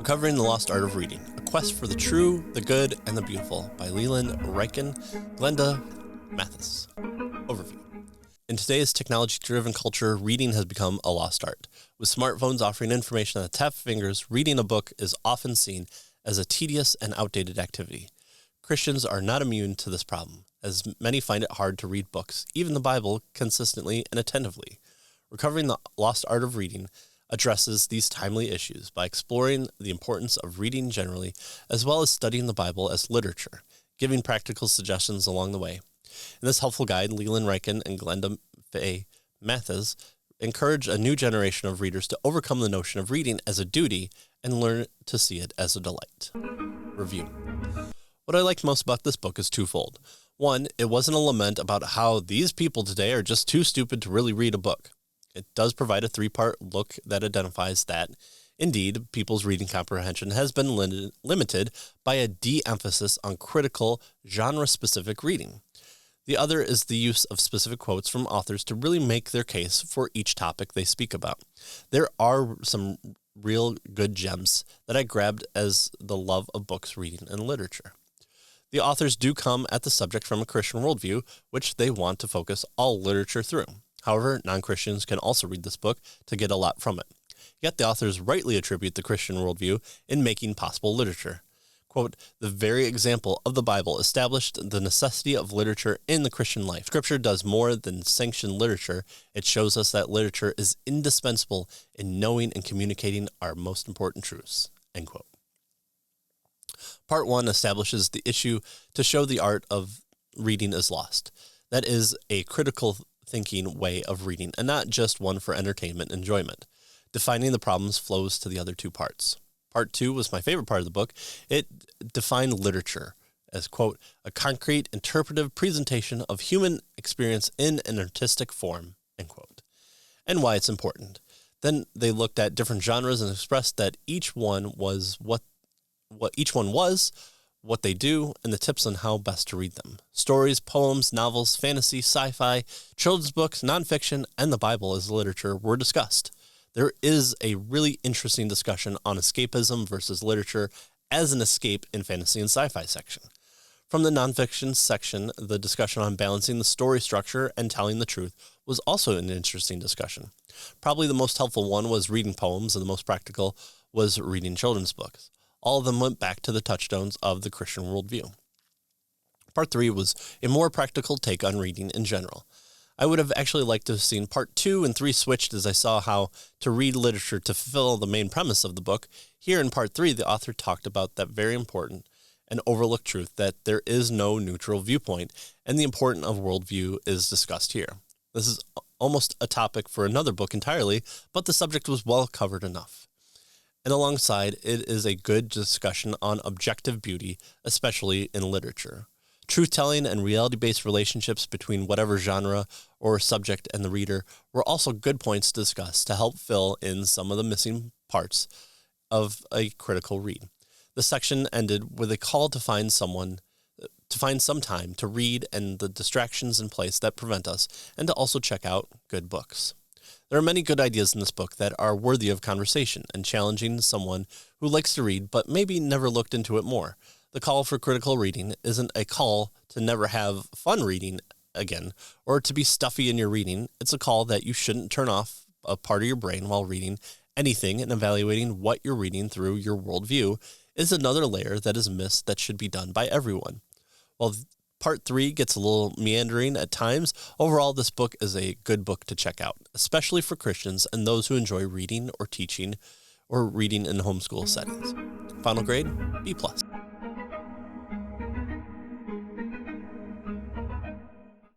Recovering the Lost Art of Reading, A Quest for the True, the Good, and the Beautiful by Leland Ryken, Glenda Faye. Overview. In today's technology-driven culture, reading has become a lost art. With smartphones offering information at the tap of fingers, reading a book is often seen as a tedious and outdated activity. Christians are not immune to this problem, as many find it hard to read books, even the Bible, consistently and attentively. Recovering the Lost Art of Reading addresses these timely issues by exploring the importance of reading generally, as well as studying the Bible as literature, giving practical suggestions along the way. In this helpful guide, Leland Ryken and Glenda Faye encourage a new generation of readers to overcome the notion of reading as a duty and learn to see it as a delight. Review. What I liked most about this book is twofold. One, it wasn't a lament about how these people today are just too stupid to really read a book. It does provide a three-part look that identifies that, indeed, people's reading comprehension has been limited by a de-emphasis on critical, genre-specific reading. The other is the use of specific quotes from authors to really make their case for each topic they speak about. There are some real good gems that I grabbed as the love of books, reading, and literature. The authors do come at the subject from a Christian worldview, which they want to focus all literature through. However, non-Christians can also read this book to get a lot from it. Yet the authors rightly attribute the Christian worldview in making possible literature. Quote, the very example of the Bible established the necessity of literature in the Christian life. Scripture does more than sanction literature. It shows us that literature is indispensable in knowing and communicating our most important truths. End quote. Part 1 establishes the issue to show the art of reading is lost. That is a critical thinking way of reading, and not just one for entertainment and enjoyment. Defining the problems flows to the other two parts. Part 2 was my favorite part of the book. It defined literature as, quote, a concrete interpretive presentation of human experience in an artistic form, end quote, and why it's important. Then they looked at different genres and expressed that each one was what each one was, what they do, and the tips on how best to read them. Stories, poems, novels, fantasy, sci-fi, children's books, nonfiction, and the Bible as literature were discussed. There is a really interesting discussion on escapism versus literature as an escape in fantasy and sci-fi section. From the nonfiction section, the discussion on balancing the story structure and telling the truth was also an interesting discussion. Probably the most helpful one was reading poems, and the most practical was reading children's books. All of them went back to the touchstones of the Christian worldview. Part 3 was a more practical take on reading in general. I would have actually liked to have seen Part 2 and 3 switched as I saw how to read literature to fulfill the main premise of the book. Here in Part 3, the author talked about that very important and overlooked truth that there is no neutral viewpoint, and the importance of worldview is discussed here. This is almost a topic for another book entirely, but the subject was well covered enough. And alongside, it is a good discussion on objective beauty, especially in literature. Truth-telling and reality-based relationships between whatever genre or subject and the reader were also good points to discuss to help fill in some of the missing parts of a critical read. The section ended with a call to find some time to read and the distractions in place that prevent us, and to also check out good books. There are many good ideas in this book that are worthy of conversation and challenging someone who likes to read but maybe never looked into it more. The call for critical reading isn't a call to never have fun reading again or to be stuffy in your reading. It's a call that you shouldn't turn off a part of your brain while reading anything, and evaluating what you're reading through your worldview is another layer that is missed that should be done by everyone. While Part 3 gets a little meandering at times, overall this book is a good book to check out, especially for Christians and those who enjoy reading or teaching or reading in homeschool settings. Final grade, B+.